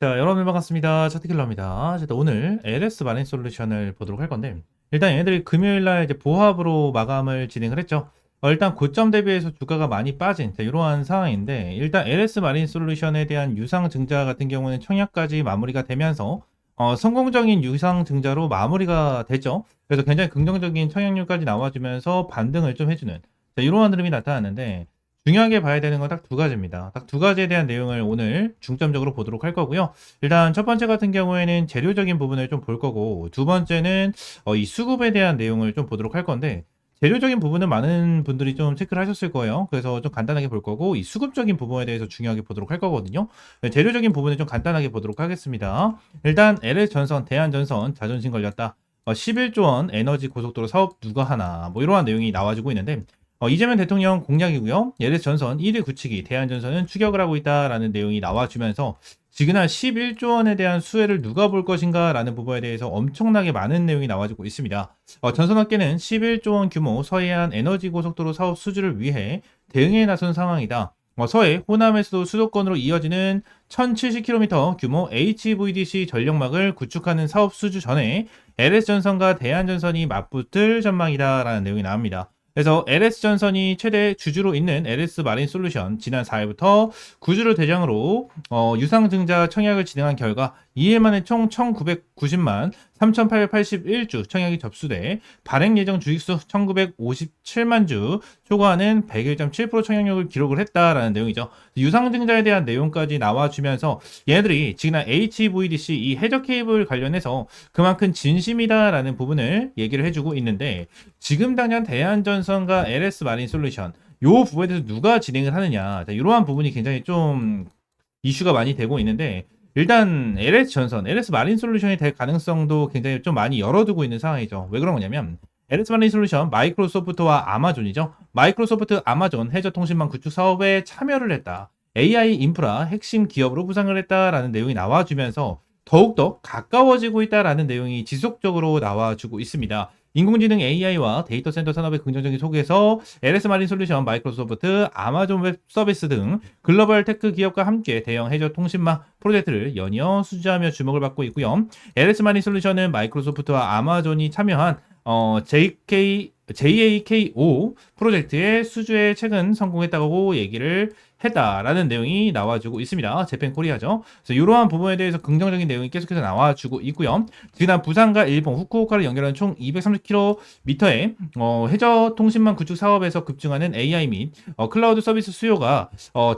자, 여러분 반갑습니다. 차트킬러입니다. 오늘 LS 마린 솔루션을 보도록 할 건데, 일단 얘네들이 금요일 날 이제 보합으로 마감을 진행을 했죠. 일단 고점 대비해서 주가가 많이 빠진 이러한 상황인데, 일단 LS 마린 솔루션에 대한 유상 증자 같은 경우는 청약까지 마무리가 되면서 성공적인 유상 증자로 마무리가 됐죠. 그래서 굉장히 긍정적인 청약률까지 나와주면서 반등을 좀 해주는 이러한 흐름이 나타났는데, 중요하게 봐야 되는 건 딱 두 가지입니다. 딱 두 가지에 대한 내용을 오늘 중점적으로 보도록 할 거고요. 일단 첫 번째 같은 경우에는 재료적인 부분을 좀 볼 거고, 두 번째는 이 수급에 대한 내용을 좀 보도록 할 건데, 재료적인 부분은 많은 분들이 좀 체크를 하셨을 거예요. 그래서 좀 간단하게 볼 거고, 이 수급적인 부분에 대해서 중요하게 보도록 할 거거든요. 네, 재료적인 부분을 좀 간단하게 보도록 하겠습니다. 일단 LS전선, 대한전선 자존심 걸렸다. 11조 원 에너지 고속도로 사업 누가 하나, 뭐 이러한 내용이 나와주고 있는데, 이재명 대통령 공약이고요. LS전선 1위 굳히기, 대한전선은 추격을 하고 있다라는 내용이 나와주면서 지그날 11조 원에 대한 수혜를 누가 볼 것인가 라는 부분에 대해서 엄청나게 많은 내용이 나와주고 있습니다. 전선업계는 11조 원 규모 서해안 에너지 고속도로 사업 수주를 위해 대응에 나선 상황이다. 서해, 호남에서도 수도권으로 이어지는 1070km 규모 HVDC 전력막을 구축하는 사업 수주 전에 LS전선과 대한전선이 맞붙을 전망이다라는 내용이 나옵니다. 그래서 LS전선이 최대 주주로 있는 LS 마린 솔루션 지난 4일부터 구주를 대상으로 유상증자 청약을 진행한 결과 이해 만에 총 1990만 3881주 청약이 접수돼 발행 예정 주식수 1957만 주 초과하는 101.7% 청약률을 기록을 했다라는 내용이죠. 유상증자에 대한 내용까지 나와주면서 얘네들이 지난 HVDC 이 해저 케이블 관련해서 그만큼 진심이다라는 부분을 얘기를 해주고 있는데, 지금 당장 대한전선과 LS 마린 솔루션 요 부분에 대해서 누가 진행을 하느냐, 이러한 부분이 굉장히 좀 이슈가 많이 되고 있는데, 일단 LS전선, LS 마린 솔루션이 될 가능성도 굉장히 좀 많이 열어두고 있는 상황이죠. 왜 그런 거냐면 LS 마린 솔루션 마이크로소프트와 아마존이죠. 마이크로소프트 아마존 해저통신망 구축 사업에 참여를 했다. AI 인프라 핵심 기업으로 부상을 했다라는 내용이 나와주면서 더욱더 가까워지고 있다라는 내용이 지속적으로 나와주고 있습니다. 인공지능 AI와 데이터 센터 산업의 긍정적인 속에서 LS 마린 솔루션, 마이크로소프트, 아마존 웹 서비스 등 글로벌 테크 기업과 함께 대형 해저 통신망 프로젝트를 연이어 수주하며 주목을 받고 있고요. LS 마린 솔루션은 마이크로소프트와 아마존이 참여한 JAKO 프로젝트의 수주에 최근 성공했다고 얘기를 했다라는 내용이 나와주고 있습니다. 재팬코리아죠. 그래서 이러한 부분에 대해서 긍정적인 내용이 계속해서 나와주고 있고요. 지난 부산과 일본 후쿠오카를 연결하는 총 230km의 해저 통신망 구축 사업에서 급증하는 AI 및 클라우드 서비스 수요가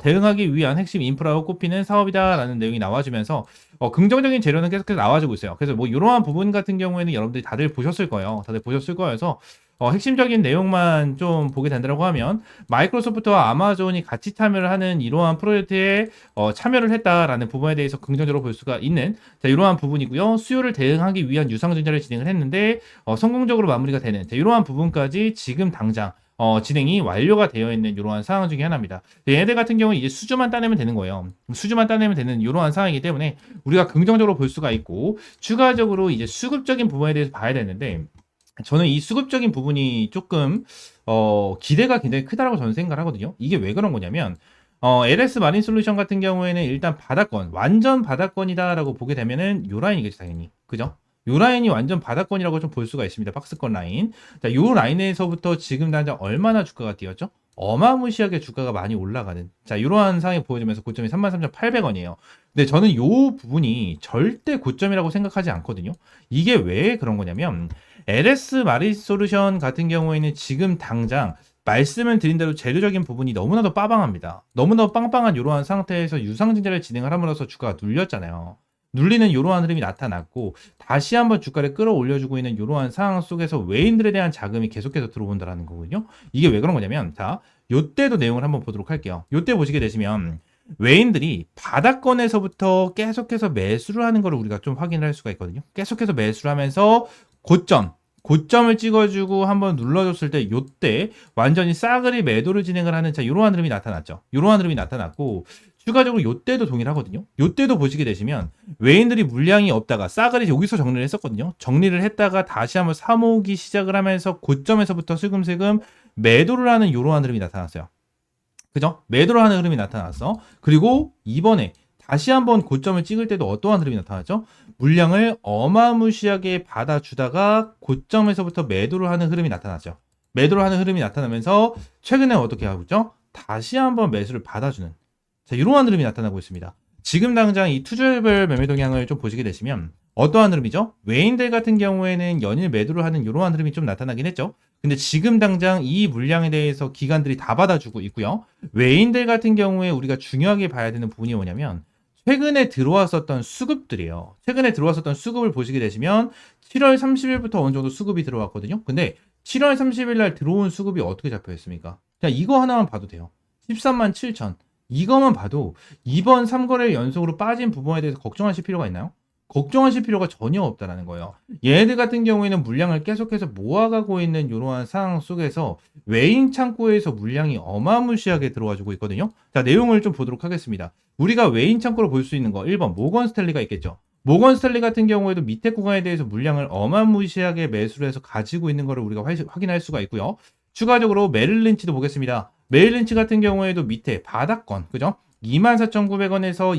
대응하기 위한 핵심 인프라로 꼽히는 사업이다라는 내용이 나와주면서 긍정적인 재료는 계속해서 나와주고 있어요. 그래서 뭐 이러한 부분 같은 경우에는 여러분들이 다들 보셨을 거예요. 다들 보셨을 거여서 핵심적인 내용만 좀 보게 된다고 하면 마이크로소프트와 아마존이 같이 참여를 하는 이러한 프로젝트에 참여를 했다라는 부분에 대해서 긍정적으로 볼 수가 있는 이러한 부분이고요. 수요를 대응하기 위한 유상증자를 진행을 했는데 성공적으로 마무리가 되는 이러한 부분까지 지금 당장 진행이 완료가 되어 있는 이러한 상황 중에 하나입니다. 얘네들 같은 경우는 이제 수주만 따내면 되는 거예요. 수주만 따내면 되는 이러한 상황이기 때문에 우리가 긍정적으로 볼 수가 있고, 추가적으로 이제 수급적인 부분에 대해서 봐야 되는데, 저는 이 수급적인 부분이 조금 기대가 굉장히 크다라고 저는 생각을 하거든요. 이게 왜 그런 거냐면 LS 마린 솔루션 같은 경우에는 일단 바닥권, 완전 바닥권이다라고 보게 되면은 요 라인이겠죠, 당연히. 그죠? 요 라인이 완전 바닥권이라고 좀 볼 수가 있습니다. 박스권 라인. 자, 요 라인에서부터 지금 당장 얼마나 주가가 뛰었죠? 어마무시하게 주가가 많이 올라가는, 자, 이러한 상황이 보여지면서 고점이 33,800원이에요. 근데 저는 요 부분이 절대 고점이라고 생각하지 않거든요. 이게 왜 그런 거냐면 LS 마린 솔루션 같은 경우에는 지금 당장 말씀을 드린 대로 재료적인 부분이 너무나도 빠방합니다. 너무나도 빵빵한 이러한 상태에서 유상증자를 진행을 함으로써 주가가 눌렸잖아요. 눌리는 이러한 흐름이 나타났고, 다시 한번 주가를 끌어올려주고 있는 이러한 상황 속에서 외인들에 대한 자금이 계속해서 들어온다는 거거든요. 이게 왜 그런 거냐면, 자, 요때도 내용을 한번 보도록 할게요. 요때 보시게 되시면 외인들이 바닥권에서부터 계속해서 매수를 하는 걸 우리가 좀 확인을 할 수가 있거든요. 계속해서 매수를 하면서 고점을 찍어주고 한번 눌러줬을 때 요때 완전히 싸그리 매도를 진행을 하는 이러한 흐름이 나타났죠. 이러한 흐름이 나타났고, 추가적으로 요때도 동일하거든요. 요때도 보시게 되시면 외인들이 물량이 없다가 싸그리 여기서 정리를 했었거든요. 정리를 했다가 다시 한번 사모으기 시작을 하면서 고점에서부터 슬금슬금 매도를 하는 이러한 흐름이 나타났어요. 그죠? 매도를 하는 흐름이 나타났어. 그리고 이번에 다시 한번 고점을 찍을 때도 어떠한 흐름이 나타나죠? 물량을 어마무시하게 받아주다가 고점에서부터 매도를 하는 흐름이 나타나죠. 매도를 하는 흐름이 나타나면서 최근에 어떻게 하고 있죠? 다시 한번 매수를 받아주는, 자, 이러한 흐름이 나타나고 있습니다. 지금 당장 이 투자별 매매 동향을 좀 보시게 되시면 어떠한 흐름이죠? 외인들 같은 경우에는 연일 매도를 하는 이러한 흐름이 좀 나타나긴 했죠. 근데 지금 당장 이 물량에 대해서 기관들이 다 받아주고 있고요. 외인들 같은 경우에 우리가 중요하게 봐야 되는 부분이 뭐냐면 최근에 들어왔었던 수급들이에요. 최근에 들어왔었던 수급을 보시게 되시면 7월 30일부터 어느 정도 수급이 들어왔거든요. 근데 7월 30일 날 들어온 수급이 어떻게 잡혀 있습니까? 그냥 이거 하나만 봐도 돼요. 13만 7천. 이거만 봐도 이번 3거래 연속으로 빠진 부분에 대해서 걱정하실 필요가 있나요? 걱정하실 필요가 전혀 없다라는 거예요. 얘네들 같은 경우에는 물량을 계속해서 모아가고 있는 이러한 상황 속에서 외인 창고에서 물량이 어마무시하게 들어와주고 있거든요. 자, 내용을 좀 보도록 하겠습니다. 우리가 외인 창고로 볼 수 있는 거 1번 모건 스탠리가 있겠죠. 모건 스탠리 같은 경우에도 밑에 구간에 대해서 물량을 어마무시하게 매수를 해서 가지고 있는 것을 우리가 확인할 수가 있고요. 추가적으로 메릴 린치도 보겠습니다. 메릴 린치 같은 경우에도 밑에 바닥권, 그죠? 24,900원에서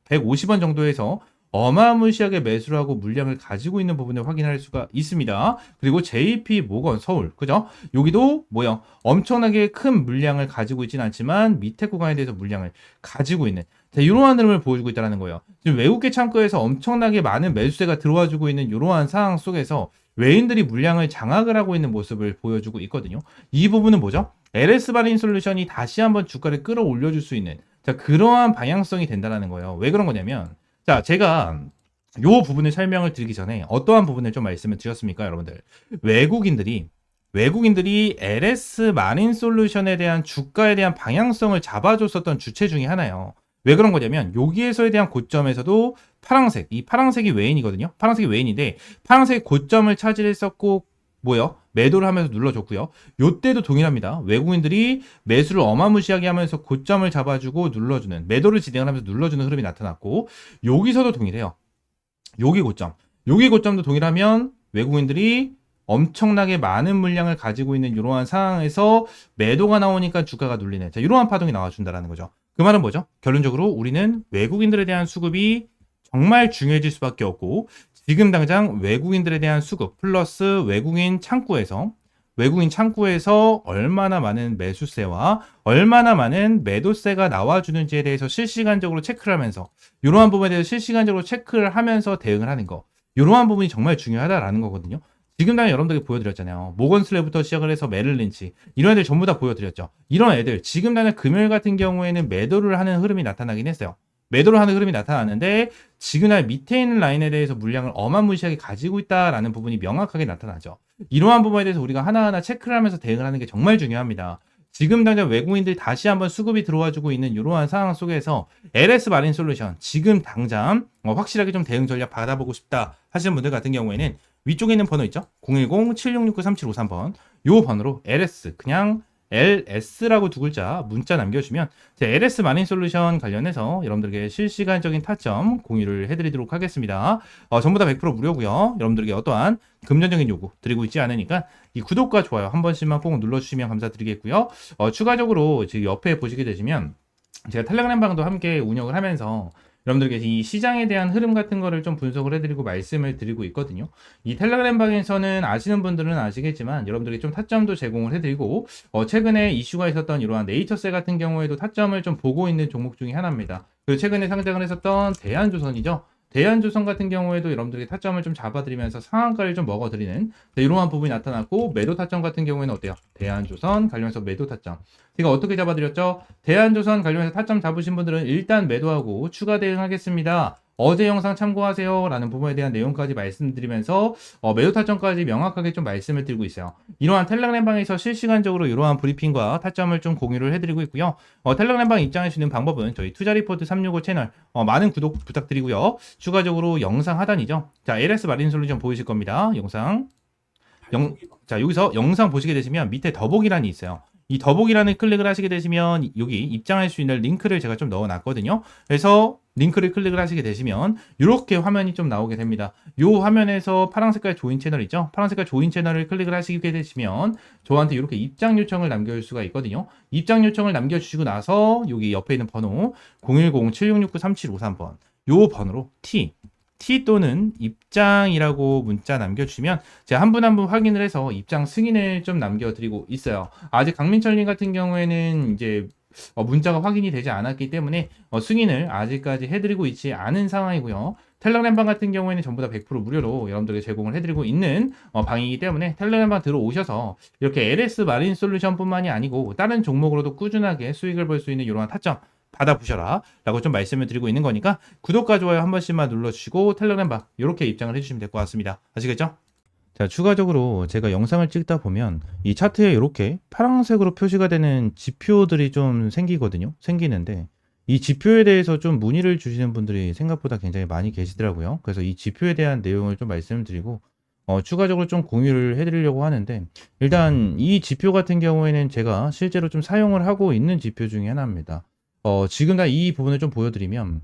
26,150원 정도에서 어마무시하게 매수를 하고 물량을 가지고 있는 부분을 확인할 수가 있습니다. 그리고 JP 모건 서울, 그죠? 여기도 뭐요? 엄청나게 큰 물량을 가지고 있진 않지만 밑에 구간에 대해서 물량을 가지고 있는, 자, 이러한 흐름을 보여주고 있다는 거예요. 지금 외국계 창고에서 엄청나게 많은 매수세가 들어와주고 있는 이러한 상황 속에서 외인들이 물량을 장악을 하고 있는 모습을 보여주고 있거든요. 이 부분은 뭐죠? LS 마린 솔루션이 다시 한번 주가를 끌어올려줄 수 있는, 자, 그러한 방향성이 된다는 거예요. 왜 그런 거냐면, 자, 제가 요 부분을 설명을 드리기 전에 어떠한 부분을 좀 말씀을 드렸습니까, 여러분들? 외국인들이 LS 마린 솔루션에 대한 주가에 대한 방향성을 잡아줬었던 주체 중에 하나예요. 왜 그런 거냐면 여기에서에 대한 고점에서도 파랑색, 이 파랑색이 외인이거든요. 파랑색이 외인인데 파랑색이 고점을 차지했었고 뭐요? 매도를 하면서 눌러줬고요. 요때도 동일합니다. 외국인들이 매수를 어마무시하게 하면서 고점을 잡아주고 눌러주는, 매도를 진행을 하면서 눌러주는 흐름이 나타났고, 여기서도 동일해요. 여기 고점도 동일하면 외국인들이 엄청나게 많은 물량을 가지고 있는 이러한 상황에서 매도가 나오니까 주가가 눌리네. 자, 이러한 파동이 나와준다는 거죠. 그 말은 뭐죠? 결론적으로 우리는 외국인들에 대한 수급이 정말 중요해질 수밖에 없고, 지금 당장 외국인들에 대한 수급 플러스 외국인 창구에서 얼마나 많은 매수세와 얼마나 많은 매도세가 나와주는지에 대해서 실시간적으로 체크를 하면서, 이러한 부분에 대해서 실시간적으로 체크를 하면서 대응을 하는 거, 이러한 부분이 정말 중요하다라는 거거든요. 지금 당장 여러분들께 보여드렸잖아요. 모건슬랩부터 시작을 해서 메릴 린치, 이런 애들 전부 다 보여드렸죠. 이런 애들 지금 당장 금요일 같은 경우에는 매도를 하는 흐름이 나타나긴 했어요. 매도를 하는 흐름이 나타나는데 지금 날 밑에 있는 라인에 대해서 물량을 어마무시하게 가지고 있다라는 부분이 명확하게 나타나죠. 이러한 부분에 대해서 우리가 하나하나 체크를 하면서 대응을 하는 게 정말 중요합니다. 지금 당장 외국인들이 다시 한번 수급이 들어와주고 있는 이러한 상황 속에서 LS 마린 솔루션 지금 당장 확실하게 좀 대응 전략 받아보고 싶다 하시는 분들 같은 경우에는 위쪽에 있는 번호 있죠? 010-7669-3753번 요 번호로 LS 그냥 LS라고 두 글자 문자 남겨주시면 제 LS 마린 솔루션 관련해서 여러분들에게 실시간적인 타점 공유를 해드리도록 하겠습니다. 전부 다 100% 무료고요. 여러분들에게 어떠한 금전적인 요구 드리고 있지 않으니까 이 구독과 좋아요 한 번씩만 꼭 눌러주시면 감사드리겠고요. 추가적으로 지금 옆에 보시게 되시면 제가 텔레그램 방도 함께 운영을 하면서 여러분들께 이 시장에 대한 흐름 같은 거를 좀 분석을 해드리고 말씀을 드리고 있거든요. 이 텔레그램 방에서는 아시는 분들은 아시겠지만 여러분들이 좀 타점도 제공을 해드리고 최근에 이슈가 있었던 이러한 네이처셀 같은 경우에도 타점을 좀 보고 있는 종목 중에 하나입니다. 그리고 최근에 상장을 했었던 대한조선이죠. 대한조선 같은 경우에도 여러분들이 타점을 좀 잡아드리면서 상한가를 좀 먹어드리는 이러한 부분이 나타났고, 매도 타점 같은 경우에는 어때요? 대한조선 관련해서 매도 타점 제가 어떻게 잡아드렸죠? 대한조선 관련해서 타점 잡으신 분들은 일단 매도하고 추가 대응하겠습니다. 어제 영상 참고하세요 라는 부분에 대한 내용까지 말씀드리면서 매도 타점까지 명확하게 좀 말씀을 드리고 있어요. 이러한 텔레그램방에서 실시간적으로 이러한 브리핑과 타점을 좀 공유를 해드리고 있고요. 텔레그램방 입장할 수 있는 방법은 저희 투자리포트 365 채널 많은 구독 부탁드리고요. 추가적으로 영상 하단이죠. 자, LS 마린 솔루션 보이실 겁니다. 자, 여기서 영상 보시게 되시면 밑에 더보기란이 있어요. 이 더보기란을 클릭을 하시게 되시면 여기 입장할 수 있는 링크를 제가 좀 넣어놨거든요. 그래서 링크를 클릭을 하시게 되시면 이렇게 화면이 좀 나오게 됩니다. 이 화면에서 파란 색깔 조인 채널 있죠? 파란 색깔 조인 채널을 클릭을 하시게 되시면 저한테 이렇게 입장 요청을 남겨줄 수가 있거든요. 입장 요청을 남겨주시고 나서 여기 옆에 있는 번호 010-7669-3753번 이 번호로 T 또는 입장이라고 문자 남겨주시면 제가 한 분 한 분 확인을 해서 입장 승인을 좀 남겨드리고 있어요. 아직 강민철님 같은 경우에는 이제 문자가 확인이 되지 않았기 때문에 승인을 아직까지 해드리고 있지 않은 상황이고요. 텔레그램방 같은 경우에는 전부 다 100% 무료로 여러분들에게 제공을 해드리고 있는 방이기 때문에 텔레그램방 들어오셔서 이렇게 LS 마린 솔루션 뿐만이 아니고 다른 종목으로도 꾸준하게 수익을 볼 수 있는 이러한 타점 받아보셔라 라고 좀 말씀을 드리고 있는 거니까 구독과 좋아요 한 번씩만 눌러주시고 텔레그램방 이렇게 입장을 해주시면 될 것 같습니다. 아시겠죠? 자, 추가적으로 제가 영상을 찍다 보면 이 차트에 이렇게 파란색으로 표시가 되는 지표들이 좀 생기는데 이 지표에 대해서 좀 문의를 주시는 분들이 생각보다 굉장히 많이 계시더라고요. 그래서 이 지표에 대한 내용을 좀 말씀을 드리고 추가적으로 좀 공유를 해드리려고 하는데 일단 이 지표 같은 경우에는 제가 실제로 좀 사용을 하고 있는 지표 중에 하나입니다. 지금 다 이 부분을 좀 보여드리면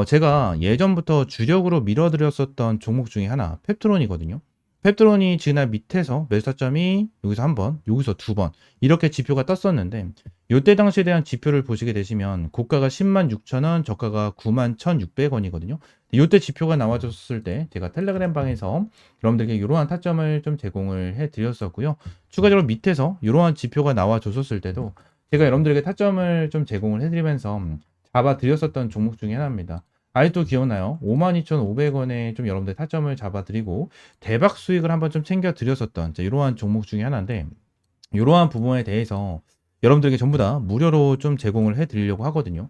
제가 예전부터 주력으로 밀어드렸었던 종목 중에 하나 펩트론이거든요. 펩트론이 지난 밑에서 매수 타점이 여기서 한 번, 여기서 두 번 이렇게 지표가 떴었는데 이때 당시에 대한 지표를 보시게 되시면 고가가 106,000원, 저가가 91,600원이거든요. 이때 지표가 나와줬을 때 제가 텔레그램 방에서 여러분들에게 이러한 타점을 좀 제공을 해드렸었고요. 추가적으로 밑에서 이러한 지표가 나와줬었을 때도 제가 여러분들에게 타점을 좀 제공을 해드리면서 잡아드렸었던 종목 중에 하나입니다. 아직도 기억나요? 52,500원에 좀 여러분들 타점을 잡아드리고 대박 수익을 한번 좀 챙겨드렸었던 이러한 종목 중에 하나인데 이러한 부분에 대해서 여러분들에게 전부 다 무료로 좀 제공을 해드리려고 하거든요.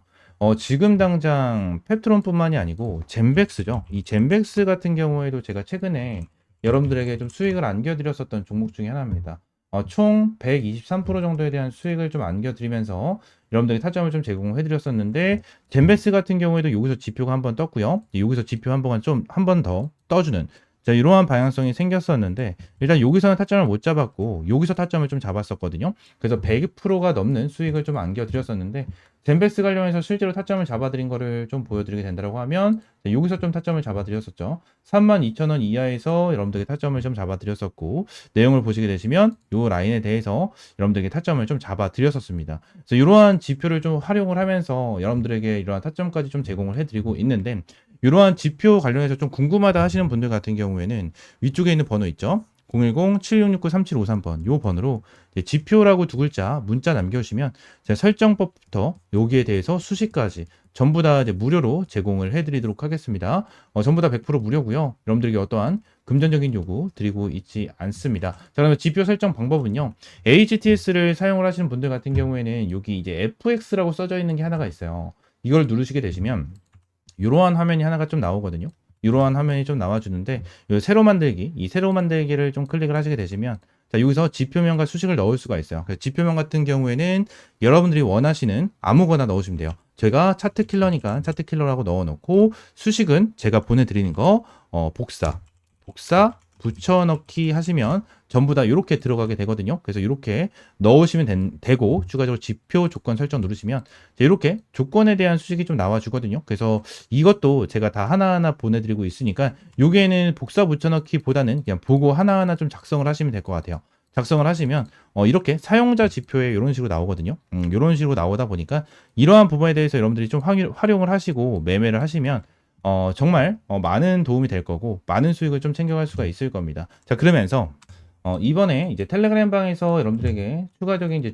지금 당장 펩트론뿐만이 아니고 젠백스죠. 이 젠백스 같은 경우에도 제가 최근에 여러분들에게 좀 수익을 안겨드렸었던 종목 중에 하나입니다. 총 123% 정도에 대한 수익을 좀 안겨드리면서 여러분들에게 타점을 좀 제공해드렸었는데 젠베스 같은 경우에도 여기서 지표가 한번 떴고요. 여기서 지표 한 번 더 떠주는 자, 이러한 방향성이 생겼었는데 일단 여기서는 타점을 못 잡았고 여기서 타점을 좀 잡았었거든요. 그래서 100%가 넘는 수익을 좀 안겨드렸었는데 젠베스 관련해서 실제로 타점을 잡아드린 거를 좀 보여드리게 된다고 하면 여기서 좀 타점을 잡아드렸었죠. 32,000원 이하에서 여러분들에게 타점을 좀 잡아드렸었고 내용을 보시게 되시면 이 라인에 대해서 여러분들에게 타점을 좀 잡아드렸었습니다. 그래서 이러한 지표를 좀 활용을 하면서 여러분들에게 이러한 타점까지 좀 제공을 해드리고 있는데 이러한 지표 관련해서 좀 궁금하다 하시는 분들 같은 경우에는 위쪽에 있는 번호 있죠? 010-7669-3753번 이 번호로 지표라고 두 글자 문자 남겨주시면 제가 설정법부터 여기에 대해서 수식까지 전부 다 이제 무료로 제공을 해드리도록 하겠습니다. 전부 다 100% 무료고요. 여러분들에게 어떠한 금전적인 요구 드리고 있지 않습니다. 자, 그러면 지표 설정 방법은요. HTS를 사용을 하시는 분들 같은 경우에는 여기 이제 FX라고 써져 있는 게 하나가 있어요. 이걸 누르시게 되시면 이러한 화면이 하나가 좀 나오거든요. 이러한 화면이 좀 나와주는데 새로 만들기, 이 새로 만들기를 좀 클릭을 하시게 되시면 자, 여기서 지표명과 수식을 넣을 수가 있어요. 그래서 지표명 같은 경우에는 여러분들이 원하시는 아무거나 넣으시면 돼요. 제가 차트 킬러니까 차트 킬러라고 넣어놓고 수식은 제가 보내드리는 거 복사 붙여넣기 하시면 전부 다 이렇게 들어가게 되거든요. 그래서 이렇게 넣으시면 되고 추가적으로 지표 조건 설정 누르시면 이렇게 조건에 대한 수식이 좀 나와주거든요. 그래서 이것도 제가 다 하나하나 보내드리고 있으니까 여기에는 복사 붙여넣기 보다는 그냥 보고 하나하나 좀 작성을 하시면 될 것 같아요. 작성을 하시면 이렇게 사용자 지표에 이런 식으로 나오거든요. 이런 식으로 나오다 보니까 이러한 부분에 대해서 여러분들이 좀 활용을 하시고 매매를 하시면 정말 많은 도움이 될 거고 많은 수익을 좀 챙겨갈 수가 있을 겁니다. 자, 그러면서 이번에 이제 텔레그램 방에서 여러분들에게 추가적인 이제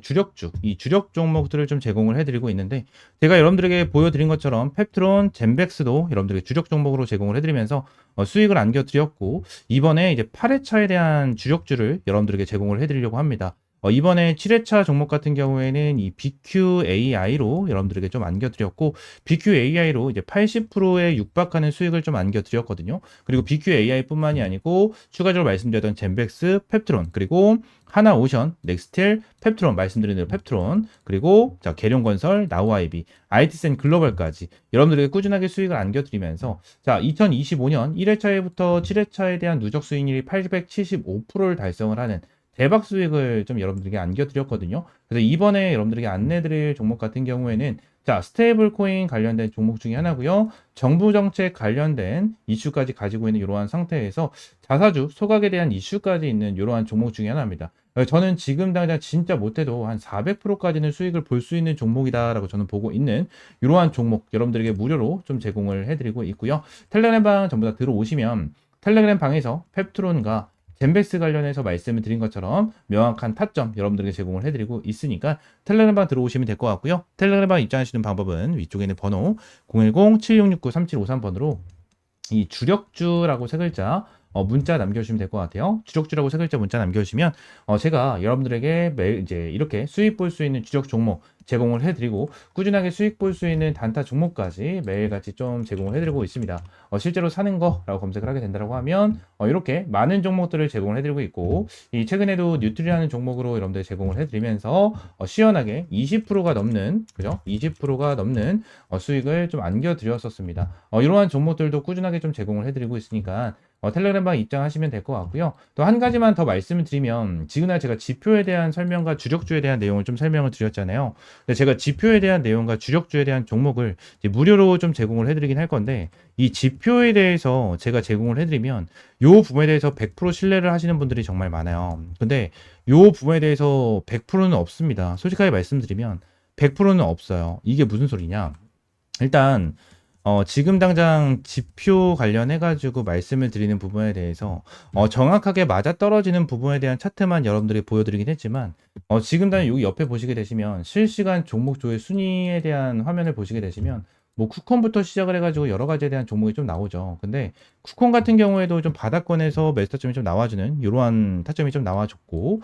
이 주력 종목들을 좀 제공을 해드리고 있는데 제가 여러분들에게 보여드린 것처럼 펩트론, 젠백스도 여러분들에게 주력 종목으로 제공을 해드리면서 수익을 안겨드렸고 이번에 이제 8회차에 대한 주력주를 여러분들에게 제공을 해드리려고 합니다. 이번에 7회차 종목 같은 경우에는 이 BQAI로 여러분들에게 좀 안겨드렸고 BQAI로 이제 80%에 육박하는 수익을 좀 안겨드렸거든요. 그리고 BQAI 뿐만이 아니고 추가적으로 말씀드렸던 젠백스, 펩트론 그리고 하나오션, 넥스텔, 펩트론 말씀드린 대로 펩트론 그리고 자 계룡건설, 나우아이비, IT센 글로벌까지 여러분들에게 꾸준하게 수익을 안겨드리면서 자 2025년 1회차에부터 7회차에 대한 누적 수익률이 875%를 달성을 하는 대박 수익을 좀 여러분들에게 안겨드렸거든요. 그래서 이번에 여러분들에게 안내드릴 종목 같은 경우에는 자, 스테이블 코인 관련된 종목 중에 하나고요. 정부 정책 관련된 이슈까지 가지고 있는 이러한 상태에서 자사주 소각에 대한 이슈까지 있는 이러한 종목 중에 하나입니다. 저는 지금 당장 진짜 못해도 한 400%까지는 수익을 볼 수 있는 종목이다라고 저는 보고 있는 이러한 종목 여러분들에게 무료로 좀 제공을 해드리고 있고요. 텔레그램 방 전부 다 들어오시면 텔레그램 방에서 펩트론과 젠베스 관련해서 말씀을 드린 것처럼 명확한 타점 여러분들에게 제공을 해드리고 있으니까 텔레그램방 들어오시면 될 것 같고요. 텔레그램방 입장하시는 방법은 위쪽에 있는 번호 010-7669-3753번으로 이 주력주라고 세 글자 문자 남겨주시면 될 것 같아요. 주력주라고 세 글자 문자 남겨주시면 제가 여러분들에게 매일 이제 이렇게 수익 볼 수 있는 주력 종목 제공을 해드리고 꾸준하게 수익 볼 수 있는 단타 종목까지 매일같이 좀 제공을 해드리고 있습니다. 실제로 사는 거라고 검색을 하게 된다고 하면 이렇게 많은 종목들을 제공을 해드리고 있고 이 최근에도 뉴트리라는 종목으로 여러분들 제공을 해드리면서 시원하게 20%가 넘는 그죠? 20%가 넘는 수익을 좀 안겨드렸었습니다. 이러한 종목들도 꾸준하게 좀 제공을 해드리고 있으니까 텔레그램방 입장하시면 될 것 같고요. 또 한 가지만 더 말씀을 드리면 지금날 제가 지표에 대한 설명과 주력주에 대한 내용을 좀 설명을 드렸잖아요. 근데 제가 지표에 대한 내용과 주력주에 대한 종목을 이제 무료로 좀 제공을 해드리긴 할 건데 이 지표에 대해서 제가 제공을 해드리면 요 부분에 대해서 100% 신뢰를 하시는 분들이 정말 많아요. 근데 요 부분에 대해서 100%는 없습니다. 솔직하게 말씀드리면 100%는 없어요. 이게 무슨 소리냐? 일단 지금 당장 지표 관련해가지고 말씀을 드리는 부분에 대해서 정확하게 맞아떨어지는 부분에 대한 차트만 여러분들이 보여드리긴 했지만 지금 당장 여기 옆에 보시게 되시면 실시간 종목 조회 순위에 대한 화면을 보시게 되시면 뭐 쿠콘부터 시작을 해가지고 여러 가지에 대한 종목이 좀 나오죠. 근데 쿠콘 같은 경우에도 좀 바닥권에서 매수 타점이 좀 나와주는 이러한 타점이 좀 나와줬고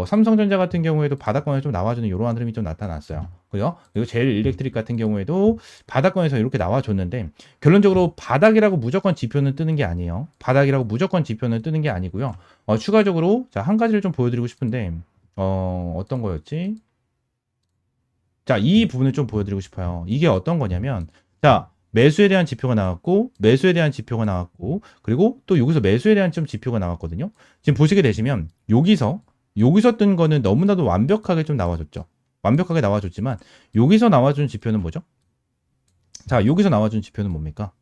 삼성전자 같은 경우에도 바닥권에 좀 나와주는 이러한 흐름이 좀 나타났어요. 그죠? 그리고 제일 일렉트릭 같은 경우에도 바닥권에서 이렇게 나와줬는데 결론적으로 바닥이라고 무조건 지표는 뜨는 게 아니에요. 바닥이라고 무조건 지표는 뜨는 게 아니고요. 추가적으로 자, 한 가지를 좀 보여드리고 싶은데 어떤 거였지? 자, 이 부분을 좀 보여드리고 싶어요. 이게 어떤 거냐면, 자, 매수에 대한 지표가 나왔고, 매수에 대한 지표가 나왔고, 그리고 또 여기서 매수에 대한 좀 지표가 나왔거든요. 지금 보시게 되시면, 여기서 뜬 거는 너무나도 완벽하게 좀 나와줬죠. 완벽하게 나와줬지만, 여기서 나와준 지표는 뭐죠? 자, 여기서 나와준 지표는 뭡니까?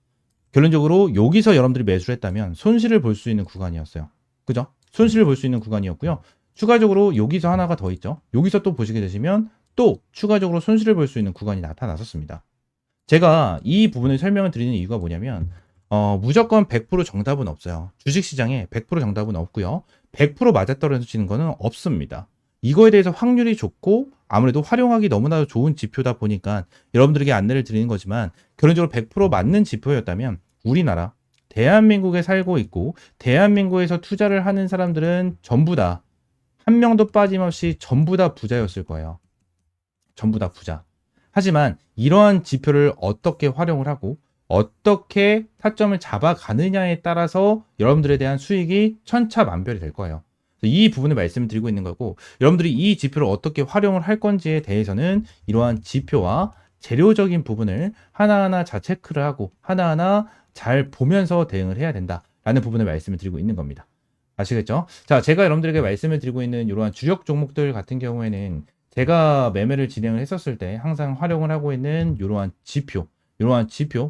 결론적으로 여기서 여러분들이 매수를 했다면, 손실을 볼 수 있는 구간이었어요. 그죠? 손실을 볼 수 있는 구간이었고요. 추가적으로 여기서 하나가 더 있죠. 여기서 또 보시게 되시면, 또 추가적으로 손실을 볼 수 있는 구간이 나타났었습니다. 제가 이 부분을 설명을 드리는 이유가 뭐냐면 무조건 100% 정답은 없어요. 주식시장에 100% 정답은 없고요. 100% 맞아떨어지는 거는 없습니다. 이거에 대해서 확률이 좋고 아무래도 활용하기 너무나도 좋은 지표다 보니까 여러분들에게 안내를 드리는 거지만 결론적으로 100% 맞는 지표였다면 우리나라 대한민국에 살고 있고 대한민국에서 투자를 하는 사람들은 전부 다 한 명도 빠짐없이 전부 다 부자였을 거예요. 전부 다 부자. 하지만 이러한 지표를 어떻게 활용을 하고 어떻게 타점을 잡아가느냐에 따라서 여러분들에 대한 수익이 천차만별이 될 거예요. 이 부분을 말씀을 드리고 있는 거고 여러분들이 이 지표를 어떻게 활용을 할 건지에 대해서는 이러한 지표와 재료적인 부분을 하나하나 잘 체크를 하고 하나하나 잘 보면서 대응을 해야 된다라는 부분을 말씀을 드리고 있는 겁니다. 아시겠죠? 자, 제가 여러분들에게 말씀을 드리고 있는 이러한 주력 종목들 같은 경우에는 제가 매매를 진행을 했었을 때 항상 활용을 하고 있는 이러한 지표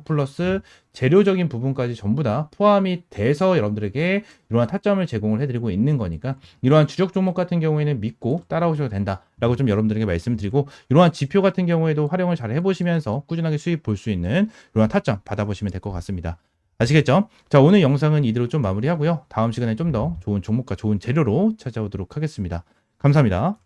플러스 재료적인 부분까지 전부 다 포함이 돼서 여러분들에게 이러한 타점을 제공을 해드리고 있는 거니까 이러한 주력 종목 같은 경우에는 믿고 따라오셔도 된다라고 좀 여러분들에게 말씀드리고 이러한 지표 같은 경우에도 활용을 잘 해보시면서 꾸준하게 수익 볼 수 있는 이러한 타점 받아보시면 될 것 같습니다. 아시겠죠? 자, 오늘 영상은 이대로 좀 마무리하고요. 다음 시간에 좀 더 좋은 종목과 좋은 재료로 찾아오도록 하겠습니다. 감사합니다.